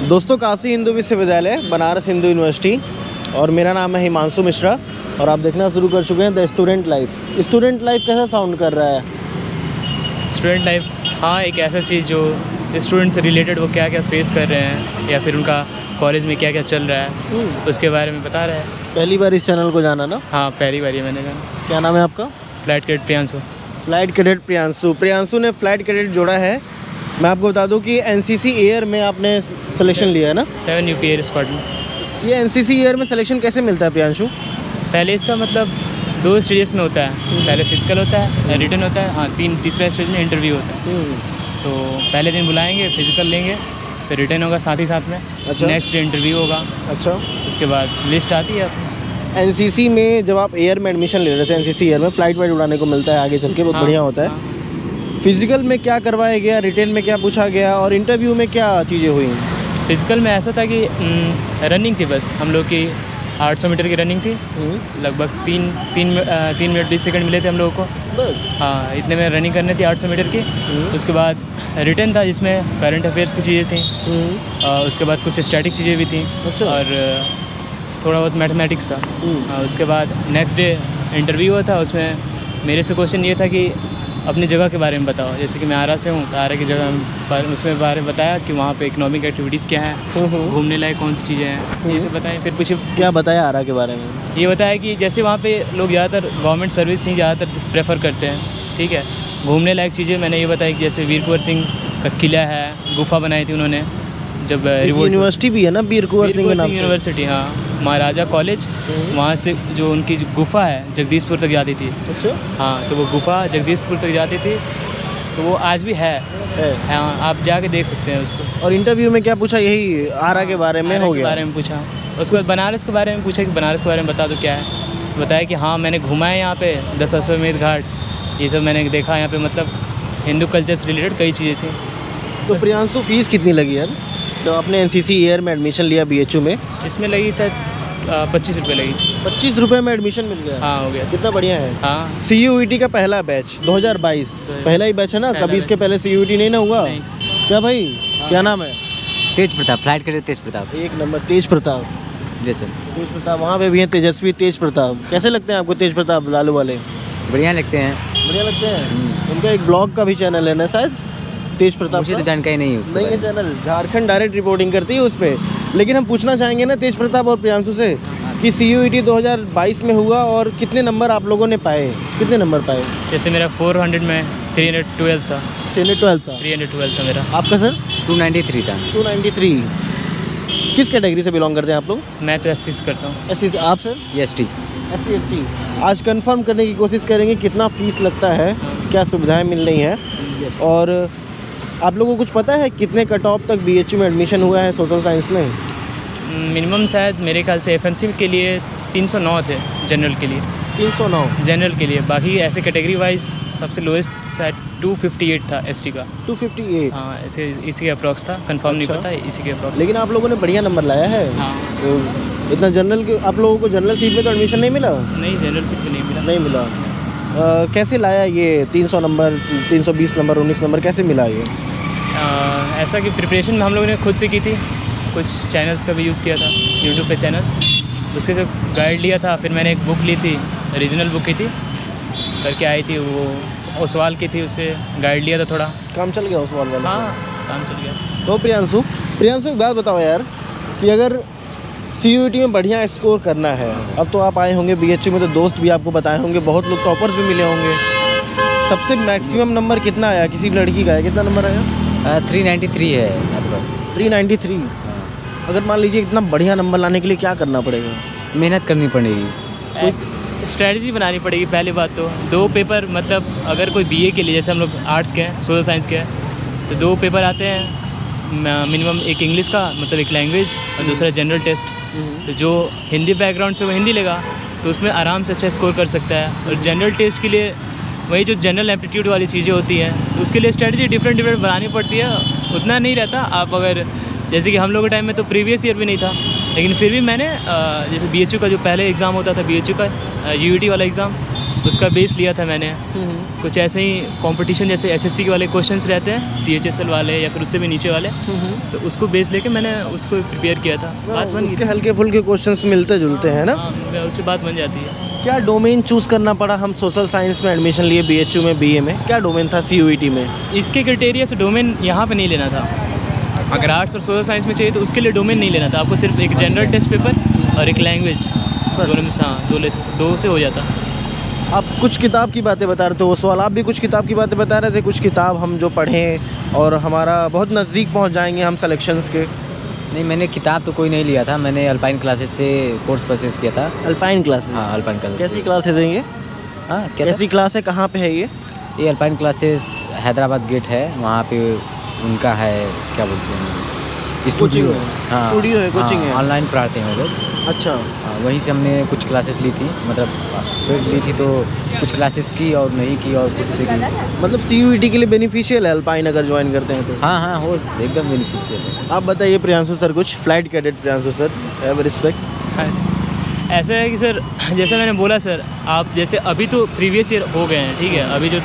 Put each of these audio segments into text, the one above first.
दोस्तों, काशी हिंदू विश्वविद्यालय, बनारस हिंदू यूनिवर्सिटी, और मेरा नाम है हिमांशु मिश्रा और आप देखना शुरू कर चुके हैं the student life. Student life कैसा साउंड कर रहा है? स्टूडेंट लाइफ, हाँ, एक ऐसा चीज़ जो स्टूडेंट से रिलेटेड वो क्या क्या फेस कर रहे हैं या फिर उनका कॉलेज में क्या क्या चल रहा है उसके बारे में बता रहे हैं। पहली बार इस चैनल को जाना ना? हाँ, पहली बार ये मैंने जाना। क्या नाम है आपका? Flight cadet Priyanshu. Flight cadet Priyanshu ने फ्लाइट कैडेट जोड़ा है। मैं आपको बता दूं कि एनसीसी एयर में आपने सिलेक्शन लिया है ना? 7 यूपी एयर स्क्वाड में। ये एनसीसी एयर में सिलेक्शन कैसे मिलता है प्रियांशु? पहले इसका मतलब 2 स्टेजेस में होता है। पहले फिजिकल होता है, रिटन होता है, हाँ, तीसरा स्टेज में इंटरव्यू होता है। तो पहले दिन बुलाएंगे, फिजिकल लेंगे, फिर रिटन होगा साथ ही साथ में। अच्छा। नेक्स्ट डे इंटरव्यू होगा। अच्छा। उसके बाद लिस्ट आती है। एनसीसी में जब आप एयर में एडमिशन ले रहे थे, एनसीसी एयर में फ्लाइट वाइट उड़ाने को मिलता है आगे चल के, बहुत बढ़िया होता है। फिजिकल में क्या करवाया गया, रिटन में क्या पूछा गया और इंटरव्यू में क्या चीज़ें हुई? फिजिकल में ऐसा था कि रनिंग थी, बस हम लोग की 800 मीटर की रनिंग थी। लगभग 3 मिनट 20 सेकंड मिले थे हम लोगों को। हाँ, इतने में रनिंग करनी थी 800 मीटर की। उसके बाद रिटन था जिसमें करंट अफेयर्स की चीज़ें थी। उसके बाद कुछ स्टैटिक चीज़ें भी थी। अच्छा। और थोड़ा बहुत मैथमेटिक्स था। उसके बाद नेक्स्ट डे इंटरव्यू हुआ था। उसमें मेरे से क्वेश्चन ये था कि अपनी जगह के बारे में बताओ। जैसे कि मैं आरा से हूँ, तो आरा की जगह उसमें बारे में बताया कि वहाँ पे इकोनॉमिक एक्टिविटीज़ क्या हैं, घूमने लायक कौन सी चीज़ें हैं, ये सब बताएं। फिर कुछ क्या बताया आरा के बारे में? ये बताया कि जैसे वहाँ पे लोग ज़्यादातर गवर्नमेंट सर्विस ही ज़्यादातर प्रेफर करते हैं, ठीक है। घूमने लायक चीज़ें मैंने ये बताई कि जैसे वीर कुंवर सिंह का किला है, गुफा बनाई थी उन्होंने जब यूनिवर्सिटी भी है ना वीर कुंवर सिंह के नाम से? यूनिवर्सिटी, हाँ, महाराजा कॉलेज। वहाँ से जो उनकी गुफा है जगदीशपुर तक जाती थी। अच्छा। हाँ, तो वो गुफा जगदीशपुर तक जाती थी, तो वो आज भी है। हाँ, आप जाके देख सकते हैं उसको। और इंटरव्यू में क्या पूछा? यही आरा के बारे में हो गया? बारे में पूछा। उसके बाद बनारस के बारे में पूछा कि बनारस के बारे में बता दो क्या है। तो बताया कि हाँ, मैंने घूमा है यहाँ पे 10 अश्वमेध घाट, ये सब मैंने देखा यहाँ पे। मतलब हिंदू कल्चर से रिलेटेड कई चीज़ें थी। तो प्रियांशु, फीस कितनी लगी यार तो आपने एनसीसी एयर में एडमिशन लिया बीएचयू में? इसमें लगी शायद 25 रुपये लगी। 25 रुपये में एडमिशन मिल गया? हाँ, हो गया। कितना बढ़िया है। हाँ, CUET का पहला बैच 2022 पहला ही बैच है ना? कभी इसके पहले CUET नहीं ना हुआ? नहीं। क्या भाई? क्या नाम है? तेज प्रताप, फ्लाइट कैडेट तेज प्रताप। एक नंबर तेज प्रताप। जैसे तेज प्रताप वहाँ पे भी हैं, तेजस्वी तेज प्रताप। कैसे लगते हैं आपको तेज प्रताप लालू वाले? बढ़िया लगते हैं। बढ़िया लगते हैं। उनका एक ब्लॉग का भी चैनल है ना शायद, तेज प्रताप? मुझे तो जानकारी नहीं है उसका। नहीं है चैनल, झारखंड डायरेक्ट रिपोर्टिंग करती है उस पर। लेकिन हम पूछना चाहेंगे ना तेज प्रताप और प्रियांशु से कि CUET 2022 में हुआ और कितने नंबर आप लोगों ने पाए? कितने नंबर पाए? जैसे मेरा 400 में 312 था। 312 था? 312 था मेरा। आपका सर? 293 था। 293। किस कैटेगरी से बिलोंग करते हैं आप लोग? मैं तो SC से करता हूँ। SC से। आप सर? ST। SC ST। आज कंफर्म करने की कोशिश करेंगे कितना फीस लगता है, क्या सुविधाएं मिल रही हैं, और आप लोगों को कुछ पता है कितने कट ऑफ तक BHU में एडमिशन हुआ है सोशल साइंस में? मिनिमम शायद मेरे ख्याल से FMC के लिए 309 थे, जनरल के लिए 309 जनरल के लिए। बाकी ऐसे कैटेगरी वाइज सबसे लोएस्ट शायद 258 था ST का। 258? हाँ, ऐसे इसी के अप्रॉक्स था, कंफर्म नहीं पता, इसी के अप्रॉक्स। लेकिन आप लोगों ने बढ़िया नंबर लाया है। हाँ। तो इतना जनरल के आप लोगों को जनरल सीट में तो एडमिशन नहीं मिला? नहीं, जनरल सीट पे नहीं मिला। नहीं मिला। कैसे लाया ये 300 नंबर, 320 नंबर, 19 नंबर कैसे मिला ये? ऐसा कि प्रिपरेशन में हम लोगों ने खुद से की थी, कुछ चैनल्स का भी यूज़ किया था, यूट्यूब पे चैनल्स, उसके से गाइड लिया था। फिर मैंने एक बुक ली थी, रीजनल बुक की थी, करके आई थी, वो ओसवाल की थी, उससे गाइड लिया था थोड़ा। काम चल गया ओसवाल वाला? हाँ, काम चल गया। तो प्रियांशु एक बात बताओ यार कि अगर CUET में बढ़िया स्कोर करना है, अब तो आप आए होंगे BHU में, तो दोस्त भी आपको बताए होंगे, बहुत लोग टॉपर्स भी मिले होंगे, सबसे मैक्सिमम नंबर कितना आया किसी लड़की का है? कितना नंबर आया? 393 है लगभग। 393। अगर मान लीजिए इतना बढ़िया नंबर लाने के लिए क्या करना पड़ेगा? मेहनत करनी पड़ेगी, कोई स्ट्रैटेजी बनानी पड़ेगी। पहली बात तो 2 पेपर, मतलब अगर कोई BA के लिए, जैसे हम लोग आर्ट्स के हैं, सोशल साइंस के हैं, तो 2 पेपर आते हैं मिनिमम, एक इंग्लिश का मतलब एक लैंग्वेज और दूसरा जनरल टेस्ट। तो जो हिंदी बैकग्राउंड से वो हिंदी लेगा तो उसमें आराम से अच्छा स्कोर कर सकता है। और जनरल टेस्ट के लिए वही जो जनरल एप्टीट्यूड वाली चीज़ें होती हैं, तो उसके लिए स्ट्रेटजी डिफरेंट बनानी पड़ती है। उतना नहीं रहता। आप अगर जैसे कि हम लोग के टाइम में तो प्रीवियस ईयर भी नहीं था, लेकिन फिर भी मैंने जैसे BHU का जो पहले एग्ज़ाम होता था, BHU का UET वाला एग्ज़ाम, उसका बेस लिया था मैंने। कुछ ऐसे ही कंपटीशन जैसे एसएससी के वाले क्वेश्चंस रहते हैं, सीएचएसएल वाले या फिर उससे भी नीचे वाले, तो उसको बेस लेके मैंने उसको प्रिपेयर किया था। बात बन उसके हल्के फुल्के क्वेश्चंस मिलते जुलते हैं ना। हाँ, उससे बात बन जाती है। क्या डोमेन चूज़ करना पड़ा? हम सोशल साइंस में एडमिशन लिए बीएचयू में, बीए में, क्या डोमेन था सीयूईटी में? इसके क्राइटेरिया से डोमेन यहाँ पे नहीं लेना था। अगर आर्ट्स और सोशल साइंस में चाहिए तो उसके लिए डोमेन नहीं लेना था, आपको सिर्फ एक जनरल टेस्ट पेपर और एक लैंग्वेज, दोनों में से हाँ दो से हो जाता। आप कुछ किताब की बातें बता रहे थे, वो सवाल आप भी कुछ किताब की बातें बता रहे थे। कुछ किताब हम जो पढ़ें और हमारा बहुत नज़दीक पहुंच जाएंगे हम सिलेक्शंस के। नहीं, मैंने किताब तो कोई नहीं लिया था, मैंने अल्पाइन क्लासेस से कोर्स परचेज किया था। Alpine classes? हाँ, अल्पाइन क्लासेस। कैसी क्लासेस हैं ये? हाँ, कैसी क्लास है, कहाँ पे है ये? ये अल्पाइन क्लासेस हैदराबाद गेट है, वहाँ पे उनका है, क्या बोलते हैं, स्टूडियो है। हाँ, स्टूडियो है, कोचिंग है, ऑनलाइन पढ़ाते हैं वो लोग। अच्छा। वहीं से हमने कुछ क्लासेस ली थी, मतलब पेड ली थी, तो कुछ क्लासेस की और नहीं की और खुद से की। मतलब सीयूईटी के लिए बेनिफिशियल है अल्पाइन अगर ज्वाइन करते हैं तो? हाँ हाँ, हो एकदम बेनिफिशियल है। आप बताइए प्रियांशु सर, कुछ flight cadet Priyanshu sir, have respect. हाँ, ऐसा है कि सर जैसे मैंने बोला सर, आप जैसे अभी तो प्रीवियस ईयर हो गए हैं, ठीक है, अभी जो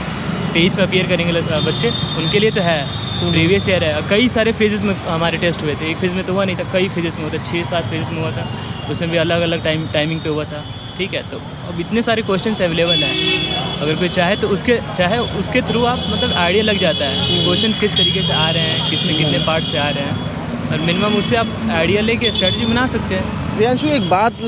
23 में अपीयर करेंगे बच्चे, उनके लिए तो है प्रीवियस ईयर है। कई सारे फेजेस में हमारे टेस्ट हुए थे, एक फेज़ में तो हुआ नहीं था, कई फेजेस में हुआ था, 6-7 फेजेस में हुआ था, उसमें भी अलग अलग टाइमिंग पे हुआ था, ठीक है। तो अब इतने सारे क्वेश्चंस अवेलेबल हैं, अगर कोई चाहे तो उसके थ्रू आप मतलब आइडिया लग जाता है कि क्वेश्चन किस तरीके से आ रहे हैं, किस में कितने पार्ट से आ रहे हैं, और मिनिमम उससे आप आइडिया लेके स्ट्रेटजी बना सकते हैं। प्रियांशु, एक बात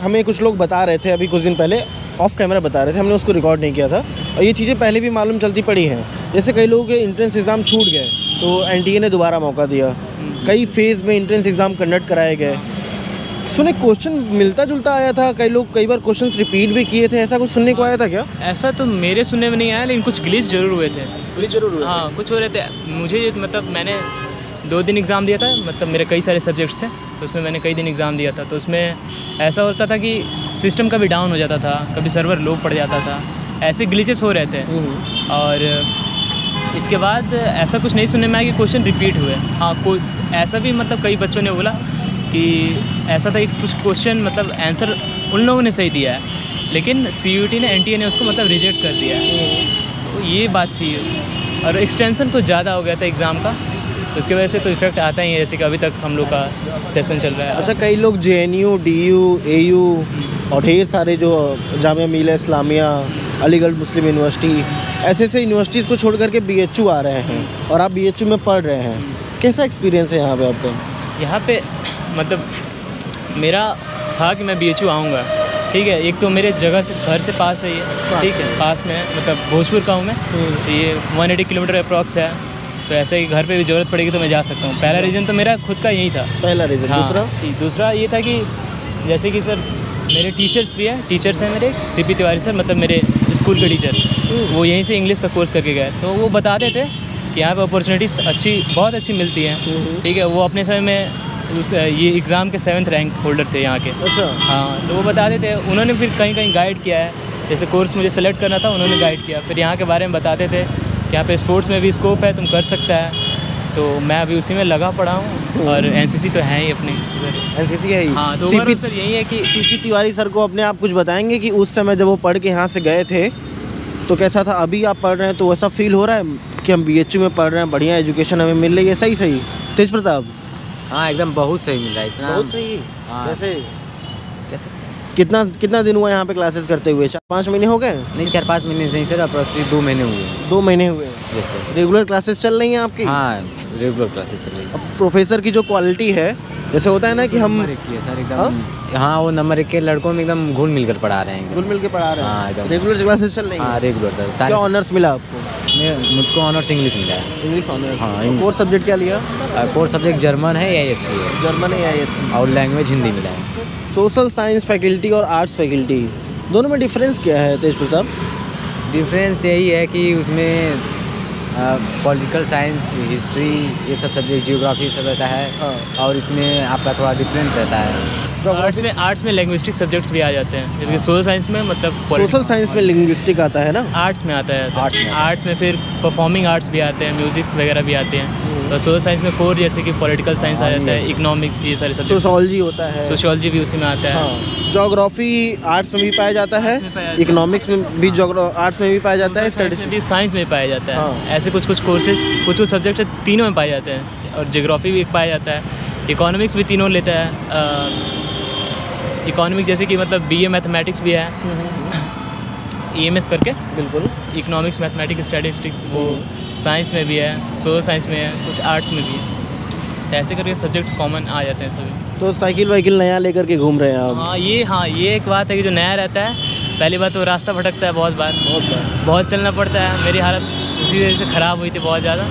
हमें कुछ लोग बता रहे थे अभी कुछ दिन पहले, ऑफ कैमरा बता रहे थे, हमने उसको रिकॉर्ड नहीं किया था, और ये चीज़ें पहले भी मालूम चलती पड़ी हैं। जैसे कई लोगों के एंट्रेंस एग्ज़ाम छूट गए तो एनटीए ने दोबारा मौका दिया, कई फेज़ में एंट्रेंस एग्ज़ाम कंडक्ट कराए गए, सुने क्वेश्चन मिलता जुलता आया था, कई बार क्वेश्चंस रिपीट भी किए थे, ऐसा कुछ सुनने को आया था क्या? ऐसा तो मेरे सुनने में नहीं आया, लेकिन कुछ ग्लिच ज़रूर हुए थे। ग्लिच ज़रूर हुए? हाँ, कुछ हो रहे थे। मुझे मतलब मैंने 2 दिन एग्ज़ाम दिया था, मतलब मेरे कई सारे सब्जेक्ट्स थे, तो उसमें मैंने कई दिन एग्ज़ाम दिया था, तो उसमें ऐसा होता था कि सिस्टम कभी डाउन हो जाता था, कभी सर्वर लो पड़ जाता था, ऐसे ग्लिचेस हो रहे थे। और इसके बाद ऐसा कुछ नहीं सुनने में आया कि क्वेश्चन रिपीट हुए। हाँ, कोई ऐसा भी मतलब कई बच्चों ने बोला कि ऐसा था कि कुछ क्वेश्चन मतलब आंसर उन लोगों ने सही दिया है, लेकिन सीयूईटी ने, एनटीए ने उसको मतलब रिजेक्ट कर दिया है, तो ये बात थी। और एक्सटेंशन कुछ ज़्यादा हो गया था एग्ज़ाम का, तो उसकी वजह से तो इफेक्ट आता ही है, जैसे कि अभी तक हम लोग का सेशन चल रहा है। अच्छा, कई लोग जेएनयू, डीयू, एयू और ढेर सारे जो जामिया मिल्लिया इस्लामिया, अलीगढ़ मुस्लिम यूनिवर्सिटी, ऐसे यूनिवर्सिटीज़ को छोड़ करके बीएचयू आ रहे हैं, और आप बीएचयू में पढ़ रहे हैं। कैसा एक्सपीरियंस है यहाँ पे आपका? यहाँ पे मतलब मेरा था कि मैं बीएचयू आऊँगा, ठीक है। एक तो मेरे जगह से, घर से पास है ये, ठीक है, पास में है, मतलब भोजपुर का हूँ मैं, तो ये 180 किलोमीटर अप्रॉक्स है, तो ऐसे ही घर पे भी ज़रूरत पड़ेगी तो मैं जा सकता हूँ। पहला रीज़न तो मेरा खुद का यही था, पहला रीज़न। हाँ, दूसरा ये था कि जैसे कि सर मेरे टीचर्स भी हैं, टीचर्स हैं मेरे, सीपी तिवारी सर, मतलब मेरे स्कूल के टीचर, वो यहीं से इंग्लिश का कोर्स करके गए, तो वो बताते थे कि यहाँ पे अपॉर्चुनिटीज़ बहुत अच्छी मिलती हैं, ठीक है। वो अपने समय में ये एग्ज़ाम के 7th रैंक होल्डर थे यहाँ के। अच्छा। हाँ, तो वो बताते थे, उन्होंने फिर कहीं कहीं गाइड किया है, जैसे कोर्स मुझे सेलेक्ट करना था, उन्होंने गाइड किया, फिर यहाँ के बारे में बताते थे कि यहाँ पे स्पोर्ट्स में भी स्कोप है, तुम कर सकता है, तो मैं अभी उसी में लगा पड़ा हूँ, और एनसीसी तो है ही अपनी, एनसीसी है ही। हाँ, तो सीपी सर यही है कि सीपी तिवारी सर को अपने आप कुछ बताएंगे कि उस समय जब वो पढ़ के यहाँ से गए थे तो कैसा था, अभी आप पढ़ रहे हैं तो वैसा फील हो रहा है कि हम बीएचयू में पढ़ रहे हैं, बढ़िया एजुकेशन हमें मिल रही है? सही तेज प्रताप? हाँ, एकदम बहुत सही मिल रहा है, इतना बहुत सही। हाँ। कैसे कितना दिन हुआ यहाँ पे क्लासेस करते हुए? 4-5 महीने हो गए? नहीं, 4-5 महीने नहीं सर, अप्रोक्सीमेटली 2 महीने हुए। 2 महीने हुए? जैसे रेगुलर क्लासेस चल रही हैं आपकी? हाँ, रेगुलर क्लासेस चल रही है। अब प्रोफेसर की जो क्वालिटी है, जैसे होता है ना कि हम नंबर 1 की है सर, एकदम। हाँ, वो नंबर 1 के लड़कों में एकदम घुल मिल कर पढ़ा रहे हैं, घुल मिल के पढ़ा रहे हाँ, हैं। एकदम। रेगुलर क्लासेस चल रही हैं? हाँ, रेगुलर सर। क्या ऑनर्स मिला आपको? मुझको ऑनर्स इंग्लिश मिला है। English honours? हाँ, कोर्स सब्जेक्ट क्या लिया? कोर्स सब्जेक्ट जर्मन है या एससी है, जर्मन है या एससी, और लैंग्वेज हिंदी मिला है। सोशल साइंस फैकल्टी और आर्ट्स फैकल्टी दोनों में डिफरेंस क्या है तेज प्रताप? डिफरेंस यही है कि उसमें पॉलिटिकल साइंस, हिस्ट्री, ये सब सब्जेक्ट, जियोग्राफी सब रहता है, और इसमें आपका थोड़ा डिफरेंट रहता है। आर्ट्स में लिंग्विस्टिक सब्जेक्ट्स भी आ जाते हैं, जबकि सोशल साइंस में मतलब सोशल साइंस में लिंग्विस्टिक आता है ना? आर्ट्स में आता है, आर्ट्स में फिर परफॉर्मिंग आर्ट्स भी आते हैं, म्यूज़िक वगैरह भी आते हैं, और सोशल साइंस में कोर जैसे कि पॉलिटिकल साइंस आ जाता है, इकोनॉमिक्स, ये सारे सब्जेक्ट, सोशोलॉजी होता है, सोशियोलॉजी भी उसी में आता है। हाँ, ज्योग्राफी आर्ट्स में भी पाया जाता है, इकोनॉमिक्स में भी आर्ट्स में भी पाया जाता है, स्टैटिस्टिक्स साइंस में पाया जाता है। हाँ। ऐसे कुछ कोर्सेज, कुछ सब्जेक्ट तीनों में पाए जाते हैं, और ज्योग्राफी भी एक पाया जाता है, इकोनॉमिक्स भी तीनों लेता है। इकोनॉमिक्स जैसे कि मतलब बीए मैथमेटिक्स भी है, EMS करके, बिल्कुल। इकोनॉमिक्स, मैथमेटिक्स, स्टैटिस्टिक्स, वो साइंस में भी है, सोशल साइंस में है, कुछ आर्ट्स में भी है। तो ऐसे करके सब्जेक्ट्स कॉमन आ जाते हैं सभी। तो साइकिल वाइकिल नया लेकर के घूम रहे हैं आप? हाँ, ये एक बात है कि जो नया रहता है, पहली बात तो रास्ता भटकता है बहुत बार, बहुत चलना पड़ता है। मेरी हालत उसी वजह से ख़राब हुई थी बहुत ज़्यादा।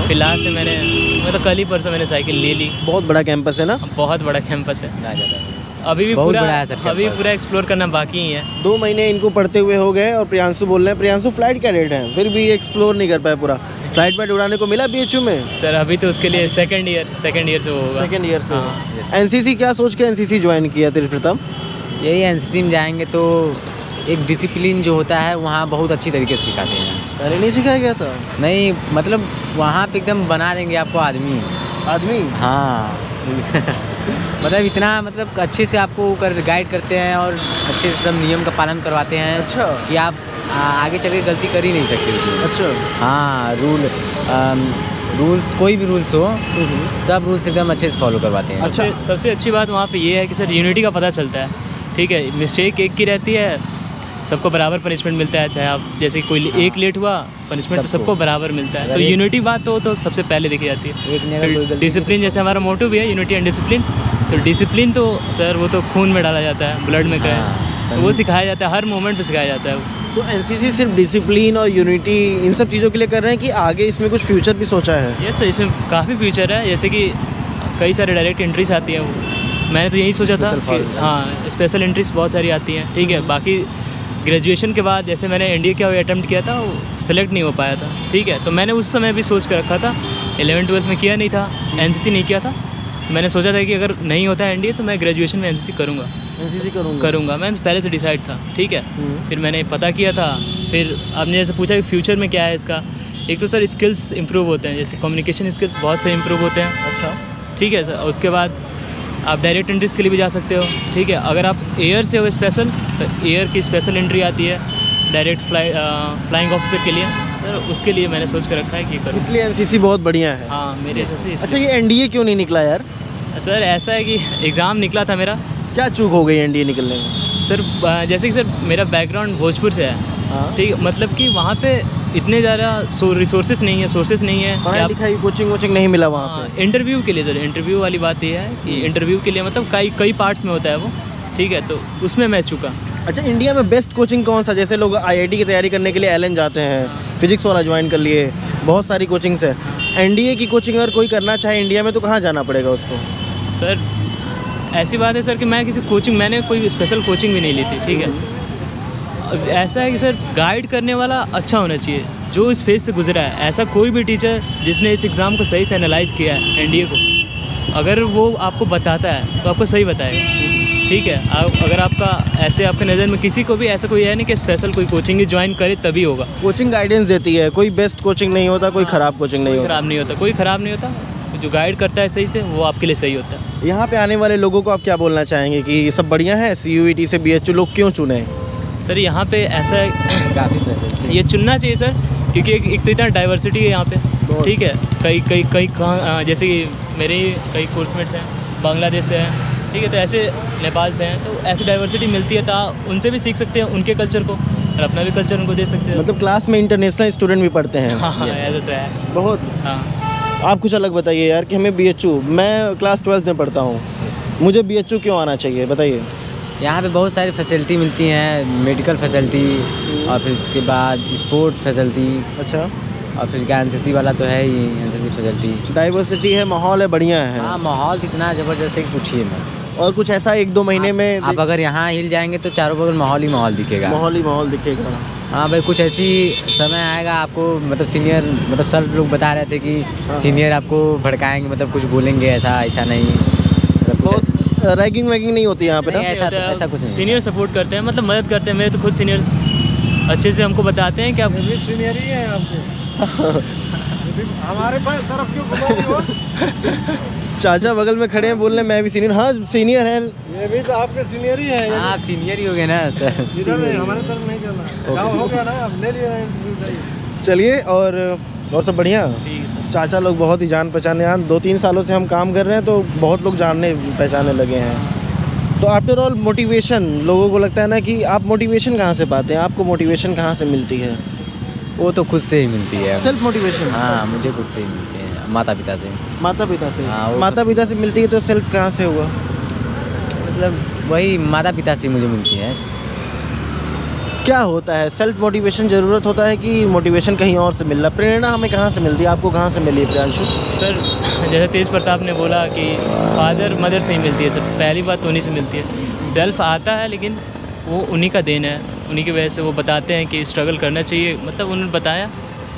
फिर लास्ट में मैंने कल ही परसों मैंने साइकिल ले ली। बहुत बड़ा कैंपस है ना? बहुत बड़ा कैंपस है, अभी भी पूरा एक्सप्लोर करना बाकी ही है। 2 महीने इनको पढ़ते हुए हो गए और प्रियांशु बोल रहे हैं, प्रियांशु फ्लाइट कैडेट हैं, फिर भी एक्सप्लोर नहीं कर पाए पूरा। फ्लाइट वाइट उड़ाने को मिला BHU में? सर अभी तो उसके लिए सेकंड ईयर से वो होगा। सेकंड ईयर से। NCC क्या सोच के NCC ज्वाइन किया तेज प्रताप? यही NCC में जाएंगे तो एक डिसिप्लिन जो होता है वहाँ बहुत अच्छी तरीके से सिखाते हैं। पहले नहीं सिखाया गया था? नहीं, मतलब वहाँ पे एकदम बना देंगे आपको आदमी। हाँ मतलब इतना मतलब अच्छे से आपको गाइड करते हैं और अच्छे से सब नियम का पालन करवाते हैं। अच्छा। कि आप आगे चल के गलती कर ही नहीं सकते उसमें। अच्छा। हाँ, रूल्स कोई भी रूल्स हो, सब रूल्स एकदम अच्छे से फॉलो करवाते हैं। अच्छा, सबसे अच्छी बात वहाँ पे ये है कि सर यूनिटी का पता चलता है। ठीक है, मिस्टेक एक की रहती है, सबको बराबर पनिशमेंट मिलता है, चाहे आप जैसे कोई एक लेट हुआ पनिशमेंट तो सबको बराबर मिलता है। तो यूनिटी बात तो सबसे पहले देखी जाती है। डिसिप्लिन जैसे हमारा मोटो भी है, यूनिटी एंड डिसिप्लिन। तो डिसिप्लिन तो सर वो तो खून में डाला जाता है, ब्लड में तो वो सिखाया जाता है, हर मोमेंट पे सिखाया जाता है। तो NCC सिर्फ डिसिप्लिन और यूनिटी इन सब चीज़ों के लिए कर रहे हैं कि आगे इसमें कुछ फ्यूचर भी सोचा है? यस सर, इसमें काफ़ी फ्यूचर है, जैसे कि कई सारे डायरेक्ट एंट्रीज आती हैं। मैंने तो यही सोचा था कि हाँ, स्पेशल एंट्रीज बहुत सारी आती हैं। ठीक है, बाकी ग्रेजुएशन के बाद जैसे मैंने NDA का अटैम्प्ट किया था, वो सेलेक्ट नहीं हो पाया था। ठीक है, तो मैंने उस समय भी सोच कर रखा था, 11th-12th में किया नहीं था, NCC नहीं किया था। मैंने सोचा था कि अगर नहीं होता है NDA तो मैं ग्रेजुएशन में NCC करूँगा। करूँगा मैं पहले से डिसाइड था। ठीक है, फिर मैंने पता किया था। फिर आपने जैसे पूछा कि फ्यूचर में क्या है इसका, एक तो सर स्किल्स इंप्रूव होते हैं, जैसे कम्युनिकेशन स्किल्स बहुत से इंप्रूव होते हैं। अच्छा। ठीक है सर, उसके बाद आप डायरेक्ट एंट्रीज के लिए भी जा सकते हो। ठीक है, अगर आप एयर से हो स्पेशल, तो एयर की स्पेशल एंट्री आती है डायरेक्ट फ्लाइंग ऑफिसर के लिए। सर उसके लिए मैंने सोच कर रखा है कि करूँ, इसलिए NCC बहुत बढ़िया है। हाँ, मेरे हिसाब से। अच्छा, ये NDA क्यों नहीं निकला यार? सर ऐसा है कि एग्ज़ाम निकला था मेरा। क्या चूक हो गई NDA निकलने में? सर जैसे कि सर मेरा बैकग्राउंड भोजपुर से है। ठीक है, मतलब कि वहाँ पे इतने ज़्यादा रिसोर्सेज नहीं है, सोर्सेज नहीं है। पढ़ाई लिखाई कोचिंग नहीं मिला वहाँ पे? इंटरव्यू के लिए सर, इंटरव्यू वाली बात ये है कि इंटरव्यू के लिए मतलब कई पार्ट्स में होता है वो। ठीक है, तो उसमें मैं चुका। अच्छा, इंडिया में बेस्ट कोचिंग कौन सा? जैसे लोग IIT की तैयारी करने के लिए एलन जाते हैं, फिजिक्स वाला ज्वाइन कर लिए, बहुत सारी कोचिंग्स है। NDA की कोचिंग अगर कोई करना चाहे इंडिया में तो कहाँ जाना पड़ेगा उसको? सर ऐसी बात है सर कि मैं मैंने कोई स्पेशल कोचिंग भी नहीं ली थी। ठीक है, ऐसा है कि सर गाइड करने वाला अच्छा होना चाहिए, जो इस फेज से गुजरा है। ऐसा कोई भी टीचर जिसने इस एग्ज़ाम को सही से एनालाइज़ किया है NDA को, अगर वो आपको बताता है तो आपको सही बताएगा। ठीक है, अगर आपके नज़र में किसी को भी ऐसा कोई है नहीं कि स्पेशल कोई कोचिंग ही ज्वाइन करे तभी होगा। कोचिंग गाइडेंस देती है, कोई बेस्ट कोचिंग नहीं होता, कोई ख़राब कोचिंग नहीं होता। कोई ख़राब नहीं होता, जो गाइड करता है सही से वो आपके लिए सही होता है। यहाँ पे आने वाले लोगों को आप क्या बोलना चाहेंगे कि ये सब बढ़िया है, CUET से BHU लोग क्यों चुने? सर यहाँ पे ऐसा है, ये चुनना चाहिए सर, क्योंकि एक तो इतना डाइवर्सिटी है यहाँ पे। ठीक है, कई जैसे कि मेरे कई कोर्समेट्स हैं बांग्लादेश से हैं। ठीक है, तो ऐसे नेपाल से हैं, तो ऐसी डाइवर्सिटी मिलती है, तो उनसे भी सीख सकते हैं उनके कल्चर को और अपना भी कल्चर उनको दे सकते हैं। मतलब क्लास में इंटरनेशनल स्टूडेंट भी पढ़ते हैं? हाँ, ऐसा तो है बहुत। हाँ, आप कुछ अलग बताइए यार कि हमें BHU, मैं क्लास 12th में पढ़ता हूँ, मुझे BHU क्यों आना चाहिए, बताइए। यहाँ पे बहुत सारी फैसिलिटी मिलती हैं, मेडिकल फैसिलिटी और फिर इसके बाद स्पोर्ट फैसिलिटी। अच्छा। और फिर NCC वाला तो है ही, NCC फैसिलिटी। डाइवर्सिटी है, माहौल है, बढ़िया है। हाँ, माहौल कितना ज़बरदस्त है कि पूछिए मत। और कुछ ऐसा 1-2 महीने में आप अगर यहाँ हिल जाएंगे तो चारों बगल माहौल ही माहौल दिखेगा। माहौल दिखेगा। हाँ भाई, कुछ ऐसी समय आएगा आपको, मतलब सीनियर, मतलब सर लोग बता रहे थे कि सीनियर आपको भड़काएंगे, मतलब कुछ बोलेंगे, ऐसा नहीं, मतलब कुछ रैगिंग वैगिंग नहीं होती यहाँ पे ना? ऐसा कुछ नहीं। सीनियर सपोर्ट करते हैं, मतलब मदद करते हैं। मेरे तो खुद सीनियर्स अच्छे से हमको बताते हैं कि आप सीनियर ही है आपके। हमारे पास तरफ क्यों घुमा रही हो? चाचा बगल में खड़े हैं, बोल रहे मैं भी सीनियर। हाँ सीनियर है, ये भी तो आपके सीनियर ही है। हाँ, आप सीनियर ही हो गए ना सर। इधर नहीं, हमारे तरफ नहीं करना। गाँव हो गया ना, अब ले लिया। चलिए और सब बढ़िया। ठीक है सर। चाचा लोग बहुत ही जान पहचाने हैं, 2-3 सालों से हम काम कर रहे हैं तो बहुत लोग जानने पहचाने लगे हैं। तो आफ्टर ऑल मोटिवेशन, लोगों को लगता है ना कि आप मोटिवेशन कहाँ से पाते हैं, आपको मोटिवेशन कहाँ से मिलती है? वो तो खुद से ही मिलती है। Self motivation? हाँ, मुझे खुद से ही मिलती है, माता पिता से। माता पिता से? हाँ, माता पिता से मिलती है तो सेल्फ कहाँ से हुआ? मतलब वही माता पिता से मुझे मिलती है। क्या होता है सेल्फ मोटिवेशन? ज़रूरत होता है कि मोटिवेशन कहीं और से मिल रहा? प्रेरणा हमें कहाँ से मिलती है, आपको कहाँ से मिली प्रियांशु? सर जैसे तेज प्रताप ने बोला कि फादर मदर से ही मिलती है सर, पहली बात तो उन्हीं से मिलती है। सेल्फ आता है लेकिन वो उन्हीं का देन है, उन्हीं की वजह से वो बताते हैं कि स्ट्रगल करना चाहिए। मतलब उन्होंने बताया,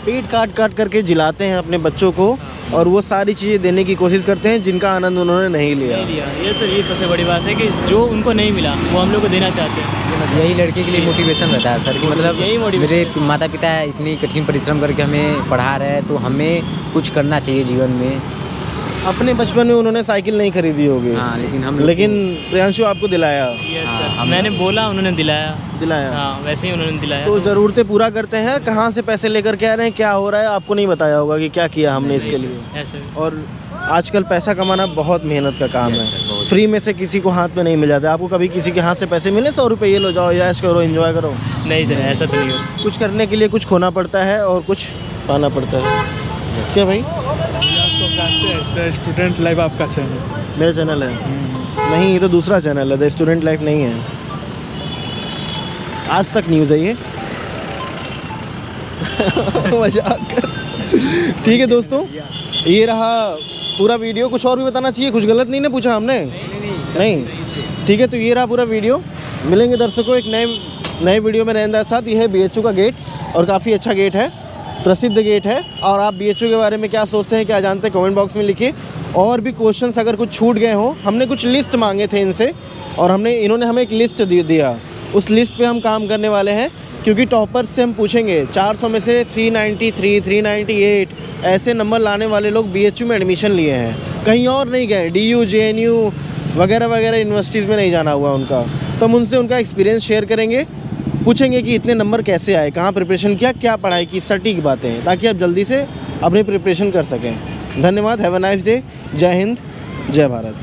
पेट काट करके जिलाते हैं अपने बच्चों को और वो सारी चीज़ें देने की कोशिश करते हैं जिनका आनंद उन्होंने नहीं लिया। ये सर, ये सबसे बड़ी बात है कि जो उनको नहीं मिला वो हम लोग को देना चाहते हैं। यही लड़के के लिए मोटिवेशन रहता है सर कि मतलब यही मोटिवेशन। मेरे माता पिता इतनी कठिन परिश्रम करके हमें पढ़ा रहे हैं तो हमें कुछ करना चाहिए जीवन में। अपने बचपन में उन्होंने साइकिल नहीं खरीदी होगी। हाँ, लेकिन प्रियांशु आपको दिलाया। यस सर, मैंने बोला उन्होंने दिलाया। हाँ, वैसे ही उन्होंने दिलाया। तो ज़रूरतें पूरा करते हैं, कहाँ से पैसे लेकर के आ रहे हैं, क्या हो रहा है, आपको नहीं बताया होगा कि क्या किया हमने इसके लिए। ऐसे और आजकल पैसा कमाना बहुत मेहनत का काम है, फ्री में से किसी को हाथ में नहीं मिल जाता। आपको कभी किसी के हाथ से पैसे मिले 100 रुपये ये लो जाओ, ऐश करो, एंजॉय करो? नहीं सर, ऐसा तो नहीं हो। कुछ करने के लिए कुछ खोना पड़ता है और कुछ पाना पड़ता है। क्या भाई? द स्टूडेंट लाइफ आपका चैनल? मेरा चैनल है? नहीं, ये तो दूसरा चैनल है, द स्टूडेंट लाइफ नहीं है। आज तक न्यूज़ है ये। मजाक कर। ठीक है दोस्तों, ये रहा पूरा वीडियो। कुछ और भी बताना चाहिए? कुछ गलत नहीं ना पूछा हमने? नहीं। ठीक है, तो ये रहा पूरा वीडियो। मिलेंगे दर्शकों एक नए वीडियो में नए अंदाज साथ। ये है BHU का गेट और काफ़ी अच्छा गेट है, प्रसिद्ध गेट है। और आप BHU के बारे में क्या सोचते हैं, क्या जानते हैं, कमेंट बॉक्स में लिखिए। और भी क्वेश्चंस अगर कुछ छूट गए हों, हमने कुछ लिस्ट मांगे थे इनसे और इन्होंने हमें एक लिस्ट दिया। उस लिस्ट पे हम काम करने वाले हैं क्योंकि टॉपर्स से हम पूछेंगे। 400 में से 393, 398 ऐसे नंबर लाने वाले लोग BHU में एडमिशन लिए हैं, कहीं और नहीं गए। DU, JNU वगैरह वगैरह यूनिवर्सिटीज़ में नहीं जाना हुआ उनका। तो हम उनसे उनका एक्सपीरियंस शेयर करेंगे, पूछेंगे कि इतने नंबर कैसे आए, कहाँ प्रिपरेशन किया, क्या पढ़ाई की, सटीक बातें, ताकि आप जल्दी से अपनी प्रिपरेशन कर सकें। धन्यवाद। Have a nice day. जय हिंद, जय भारत।